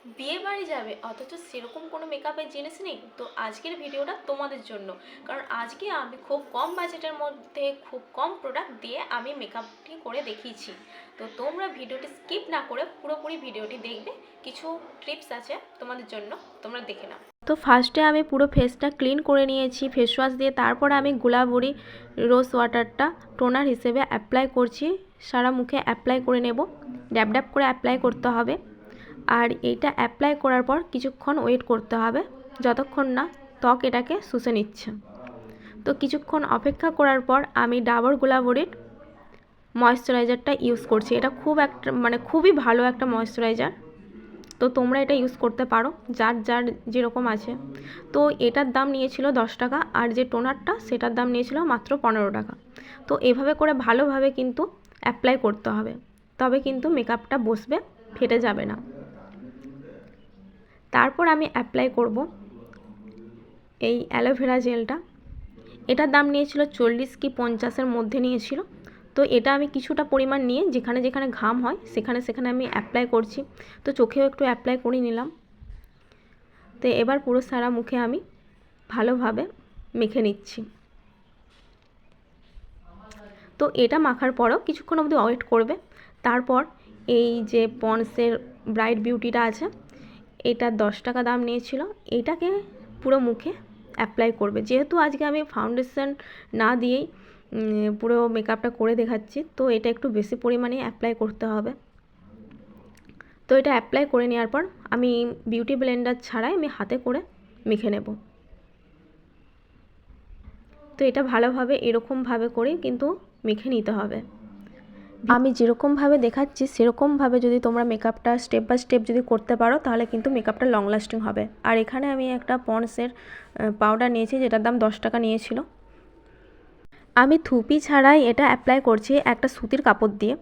বিয়ে বাড়ি যাবে অথচ সেরকম কোনো মেকআপের জিনিস নেই, তো আজকের ভিডিওটা তোমাদের জন্য। কারণ আজকে আমি খুব কম বাজেটের মধ্যে খুব কম প্রোডাক্ট দিয়ে আমি মেকআপটি করে দেখিয়েছি। তো তোমরা ভিডিওটি স্কিপ না করে পুরোপুরি ভিডিওটি দেখবে, কিছু টিপস আছে তোমাদের জন্য, তোমরা দেখে নাও। তো ফার্স্টে আমি পুরো ফেসটা ক্লিন করে নিয়েছি ফেস ওয়াশ দিয়ে। তারপরে আমি গুলাবরি রোজ ওয়াটারটা টোনার হিসেবে অ্যাপ্লাই করছি, সারা মুখে অ্যাপ্লাই করে নেব। ড্যাব ড্যাব করে অ্যাপ্লাই করতে হবে। আর এইটা অ্যাপ্লাই করার পর কিছুক্ষণ ওয়েট করতে হবে, যতক্ষণ না ত্বক এটাকে শুষে নিচ্ছে। তো কিছুক্ষণ অপেক্ষা করার পর আমি ডাবর গুলাবরির ময়েশ্চারাইজারটা ইউজ করছি। এটা খুবই ভালো একটা ময়েশ্চারাইজার। তো তোমরা এটা ইউজ করতে পারো যার যার যেরকম আছে। তো এটার দাম নিয়েছিল 10 টাকা, আর যে টোনারটা সেটার দাম নিয়েছিল মাত্র 15 টাকা। তো এভাবে করে ভালোভাবে কিন্তু অ্যাপ্লাই করতে হবে, তবে কিন্তু মেকআপটা বসবে, ফেটে যাবে না। তারপর আমি অ্যাপ্লাই করব এই অ্যালোভেরা জেলটা। এটার দাম নিয়েছিল 40 কি 50-এর মধ্যে নিয়েছিল। তো এটা আমি কিছুটা পরিমাণ নিয়ে যেখানে যেখানে ঘাম হয় সেখানে সেখানে আমি অ্যাপ্লাই করছি। তো চোখেও একটু অ্যাপ্লাই করে নিলাম। তো এবার পুরো সারা মুখে আমি ভালোভাবে মেখে নিচ্ছি। তো এটা মাখার পরও কিছুক্ষণ অবধি ওয়েট করবে। তারপর এই যে পন্ডসের ব্রাইট বিউটিটা আছে, এটা 10 টাকা দাম নিয়েছিল, এইটাকে পুরো মুখে অ্যাপ্লাই করবে। যেহেতু আজকে আমি ফাউন্ডেশন না দিয়েই পুরো মেকআপটা করে দেখাচ্ছি, তো এটা একটু বেশি পরিমাণে অ্যাপ্লাই করতে হবে। তো এটা অ্যাপ্লাই করে নেওয়ার পর আমি বিউটি ব্লেন্ডার ছাড়াই আমি হাতে করে মেখে নেব। তো এটা ভালোভাবে এরকমভাবে করে কিন্তু মেখে নিতে হবে। আমি যেরকমভাবে দেখাচ্ছি সেরকমভাবে যদি তোমরা মেকআপটা স্টেপ বাই স্টেপ যদি করতে পারো তাহলে কিন্তু মেকআপটা লং লাস্টিং হবে। আর এখানে আমি একটা পন্ডসের পাউডার নিয়েছি, যেটার দাম 10 টাকা নিয়েছিল। আমি থুপি ছাড়াই এটা অ্যাপ্লাই করছি একটা সুতির কাপড় দিয়ে।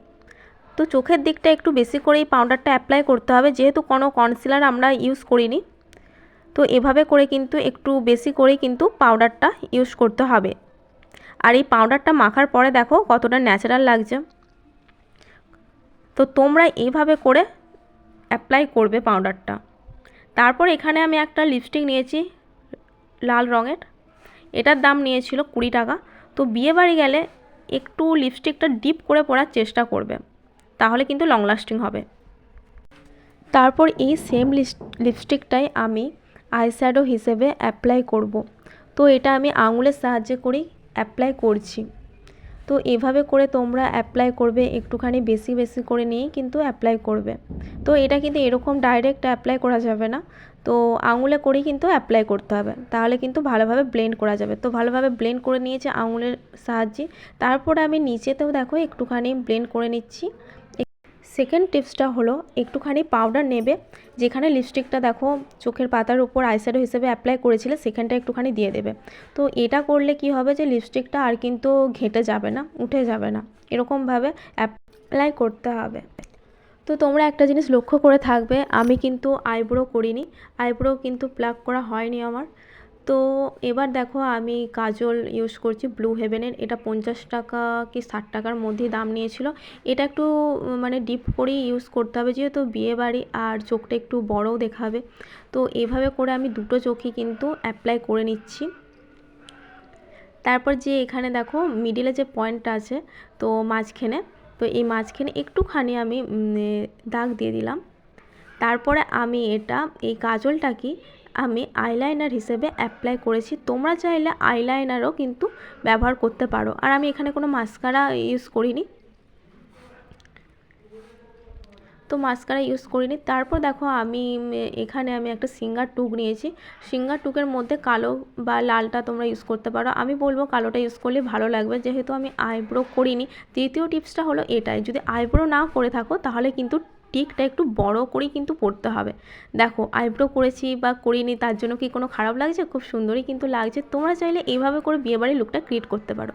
তো চোখের দিকটা একটু বেশি করে এই পাউডারটা অ্যাপ্লাই করতে হবে, যেহেতু কোনো কনসিলার আমরা ইউজ করিনি। তো এভাবে করে কিন্তু একটু বেশি করেই কিন্তু পাউডারটা ইউজ করতে হবে। আর এই পাউডারটা মাখার পরে দেখো কতটা ন্যাচারাল লাগছে। তো তোমরা এইভাবে করে অ্যাপ্লাই করবে পাউডারটা। তারপর এখানে আমি একটা লিপস্টিক নিয়েছি লাল রঙের, এটার দাম নিয়েছিল 20 টাকা। তো বিয়েবাড়ি গেলে একটু লিপস্টিকটা ডিপ করে পরার চেষ্টা করবে, তাহলে কিন্তু লং লাস্টিং হবে। তারপর এই সেম লিপস্টিকটাই আমি আইশ্যাডো হিসেবে অ্যাপ্লাই করব। তো এটা আমি আঙুলের সাহায্যে করেই অ্যাপ্লাই করছি। তো এভাবে করে তোমরা অ্যাপ্লাই করবে, একটুখানি বেশি বেশি করে নিয়েই কিন্তু অ্যাপ্লাই করবে। তো এটা কিন্তু এরকম ডাইরেক্ট অ্যাপ্লাই করা যাবে না, তো আঙুলে করেই কিন্তু অ্যাপ্লাই করতে হবে, তাহলে কিন্তু ভালোভাবে ব্লেন্ড করা যাবে। তো ভালোভাবে ব্লেন্ড করে নিয়েছি আঙুলের সাহায্যে। তারপরে আমি নিচেতেও দেখো একটুখানি ব্লেন্ড করে নিচ্ছি। সেকেন্ড টিপসটা হলো একটুখানি পাউডার নেবে, যেখানে লিপস্টিকটা দেখো চোখের পাতার উপর আইশ্যাডো হিসেবে অ্যাপ্লাই করেছিলে সেখানটা একটুখানি দিয়ে দেবে। তো এটা করলে কি হবে যে লিপস্টিকটা আর কিন্তু ঘেঁটে যাবে না, উঠে যাবে না, এরকমভাবে অ্যাপ্লাই করতে হবে। তো তোমরা একটা জিনিস লক্ষ্য করে থাকবে, আমি কিন্তু আইব্রো করিনি, আইব্রো কিন্তু প্লাক করা হয়নি আমার। তো এবার দেখো আমি কাজল ইউজ করছি ব্লু হেভেনের, এটা 50 টাকা কি 60 টাকার মধ্যেই দাম নিয়েছিল। এটা একটু ডিপ করেই ইউজ করতে হবে, যেহেতু বিয়েবাড়ি আর চোখটা একটু বড়ও দেখাবে। তো এভাবে করে আমি দুটো চোখই কিন্তু অ্যাপ্লাই করে নিচ্ছি। তারপর যে এখানে দেখো মিডিলে যে পয়েন্টটা আছে, তো মাঝখানে, তো এই মাঝখানে একটুখানি আমি দাগ দিয়ে দিলাম। তারপরে আমি এই কাজলটাকে আমি আইলাইনার হিসেবে অ্যাপ্লাই করেছি। তোমরা চাইলে আইলাইনারও কিন্তু ব্যবহার করতে পারো। আর আমি এখানে কোনো মাস্কারা ইউজ করিনি, তো মাস্কারা ইউজ করিনি। তারপর দেখো আমি এখানে একটা সিঙ্গার টুক নিয়েছি। সিঙ্গার টুকের মধ্যে কালো বা লালটা তোমরা ইউজ করতে পারো, আমি বলবো কালোটা ইউজ করলে ভালো লাগবে, যেহেতু আমি আইব্রো করিনি। তৃতীয় টিপসটা হলো এটাই, যদি আইব্রো না করে থাকো তাহলে কিন্তু টিকটা একটু বড় করেই কিন্তু পড়তে হবে। দেখো আইব্রো করেছি বা করিনি তার জন্য কি কোনো খারাপ লাগছে? খুব সুন্দরই কিন্তু লাগছে। তোমরা চাইলে এইভাবে করে বিয়েবাড়ির লুকটা ক্রিয়েট করতে পারো।